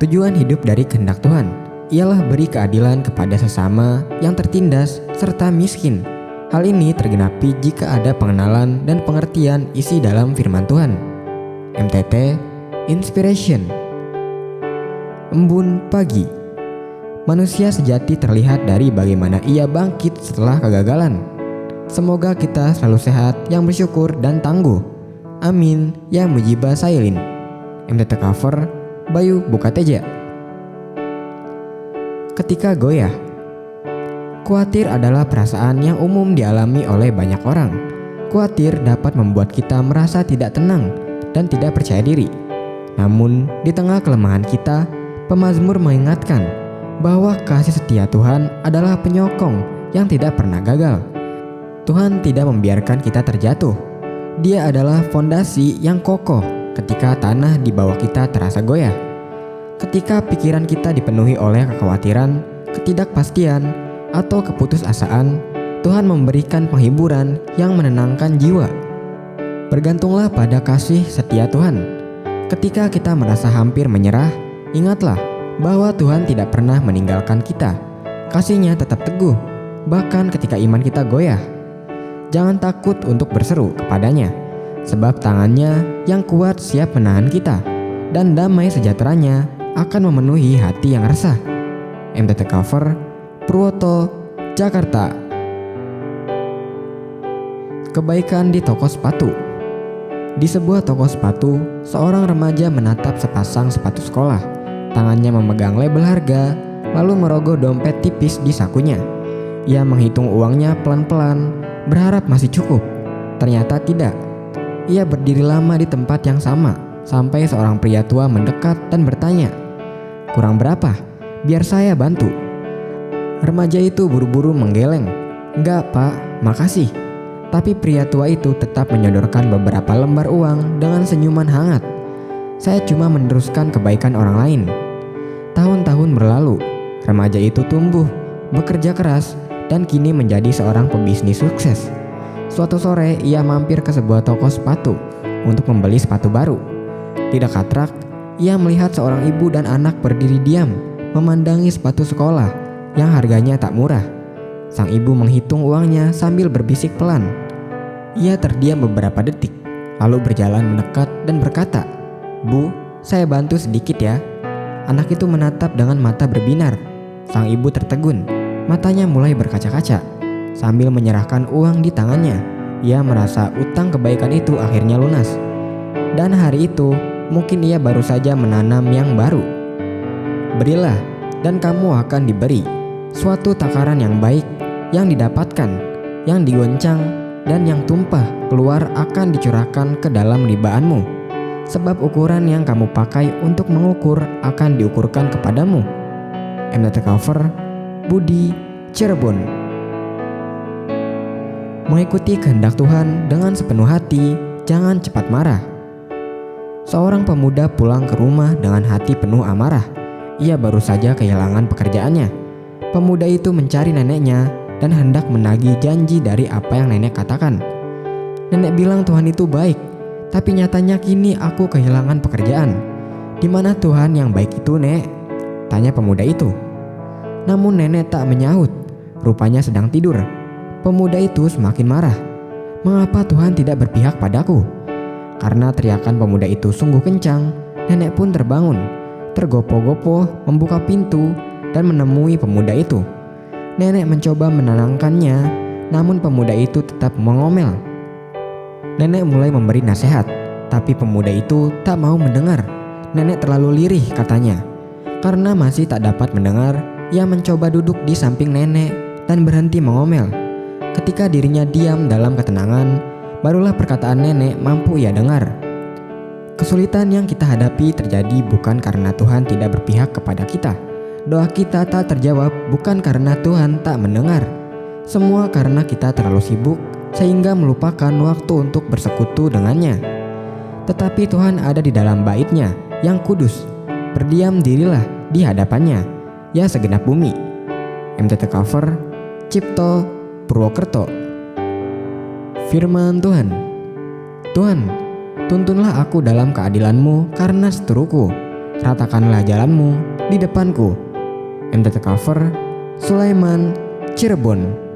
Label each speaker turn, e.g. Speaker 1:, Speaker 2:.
Speaker 1: Tujuan hidup dari kehendak Tuhan ialah beri keadilan kepada sesama yang tertindas serta miskin. Hal ini tergenapi jika ada pengenalan dan pengertian isi dalam firman Tuhan. MTT Inspiration. Embun pagi. Manusia sejati terlihat dari bagaimana ia bangkit setelah kegagalan. Semoga kita selalu sehat, yang bersyukur dan tangguh. Amin. Ya Mujibah Sailin. MTT cover Bayu Bukateja. Ketika goyah. Khawatir adalah perasaan yang umum dialami oleh banyak orang. Khawatir dapat membuat kita merasa tidak tenang dan tidak percaya diri. Namun, di tengah kelemahan kita, pemazmur mengingatkan bahwa kasih setia Tuhan adalah penyokong yang tidak pernah gagal. Tuhan tidak membiarkan kita terjatuh. Dia adalah fondasi yang kokoh ketika tanah di bawah kita terasa goyah. Ketika pikiran kita dipenuhi oleh kekhawatiran, ketidakpastian, atau keputusasaan, Tuhan memberikan penghiburan yang menenangkan jiwa. Bergantunglah pada kasih setia Tuhan. Ketika kita merasa hampir menyerah, ingatlah bahwa Tuhan tidak pernah meninggalkan kita. Kasih-Nya tetap teguh, bahkan ketika iman kita goyah. Jangan takut untuk berseru kepadanya, sebab tangan-Nya yang kuat siap menahan kita, dan damai sejahteranya akan memenuhi hati yang resah. MTT cover Purwoto, Jakarta. Kebaikan di toko sepatu. Di sebuah toko sepatu, seorang remaja menatap sepasang sepatu sekolah. Tangannya memegang label harga, lalu merogoh dompet tipis di sakunya. Ia menghitung uangnya pelan-pelan, berharap masih cukup. Ternyata tidak. Ia berdiri lama di tempat yang sama, sampai seorang pria tua mendekat dan bertanya, "Kurang berapa? Biar saya bantu." Remaja itu buru-buru menggeleng. "Enggak pak, makasih." Tapi pria tua itu tetap menyodorkan beberapa lembar uang dengan senyuman hangat. "Saya cuma meneruskan kebaikan orang lain." Tahun-tahun berlalu, remaja itu tumbuh, bekerja keras, dan kini menjadi seorang pebisnis sukses. Suatu sore ia mampir ke sebuah toko sepatu untuk membeli sepatu baru. Di dekat rak, ia melihat seorang ibu dan anak berdiri diam memandangi sepatu sekolah yang harganya tak murah. Sang ibu menghitung uangnya sambil berbisik pelan. Ia terdiam beberapa detik, lalu berjalan mendekat dan berkata, "Bu, saya bantu sedikit ya." Anak itu menatap dengan mata berbinar. Sang ibu tertegun, matanya mulai berkaca-kaca. Sambil menyerahkan uang di tangannya, ia merasa utang kebaikan itu akhirnya lunas. Dan hari itu, mungkin ia baru saja menanam yang baru. Berilah, dan kamu akan diberi. Suatu takaran yang baik, yang didapatkan, yang digoncang, dan yang tumpah keluar akan dicurahkan ke dalam libaanmu. Sebab ukuran yang kamu pakai untuk mengukur akan diukurkan kepadamu. MTT cover Budi, Cirebon. Mengikuti kehendak Tuhan dengan sepenuh hati, jangan cepat marah. Seorang pemuda pulang ke rumah dengan hati penuh amarah. Ia baru saja kehilangan pekerjaannya. Pemuda itu mencari neneknya dan hendak menagih janji dari apa yang nenek katakan. Nenek bilang Tuhan itu baik, tapi nyatanya kini aku kehilangan pekerjaan. Di mana Tuhan yang baik itu, Nek? Tanya pemuda itu. Namun nenek tak menyahut, rupanya sedang tidur. Pemuda itu semakin marah. Mengapa Tuhan tidak berpihak padaku? Karena teriakan pemuda itu sungguh kencang, nenek pun terbangun, tergopoh-gopoh membuka pintu dan menemui pemuda itu. Nenek mencoba menenangkannya, namun pemuda itu tetap mengomel. Nenek mulai memberi nasihat, tapi pemuda itu tak mau mendengar. Nenek terlalu lirih katanya. Karena masih tak dapat mendengar, ia mencoba duduk di samping nenek dan berhenti mengomel. Ketika dirinya diam dalam ketenangan, barulah perkataan nenek mampu ia dengar. Kesulitan yang kita hadapi terjadi bukan karena Tuhan tidak berpihak kepada kita. Doa kita tak terjawab bukan karena Tuhan tak mendengar. Semua karena kita terlalu sibuk sehingga melupakan waktu untuk bersekutu dengannya. Tetapi Tuhan ada di dalam bait-Nya yang kudus. Berdiam dirilah di hadapannya, ya segenap bumi. MTT cover Cipto, Purwokerto. Firman Tuhan. Tuhan, tuntunlah aku dalam keadilan-Mu karena seteruku. ratakanlah jalanmu di depanku. MTT Cover, Sulaiman, Cirebon.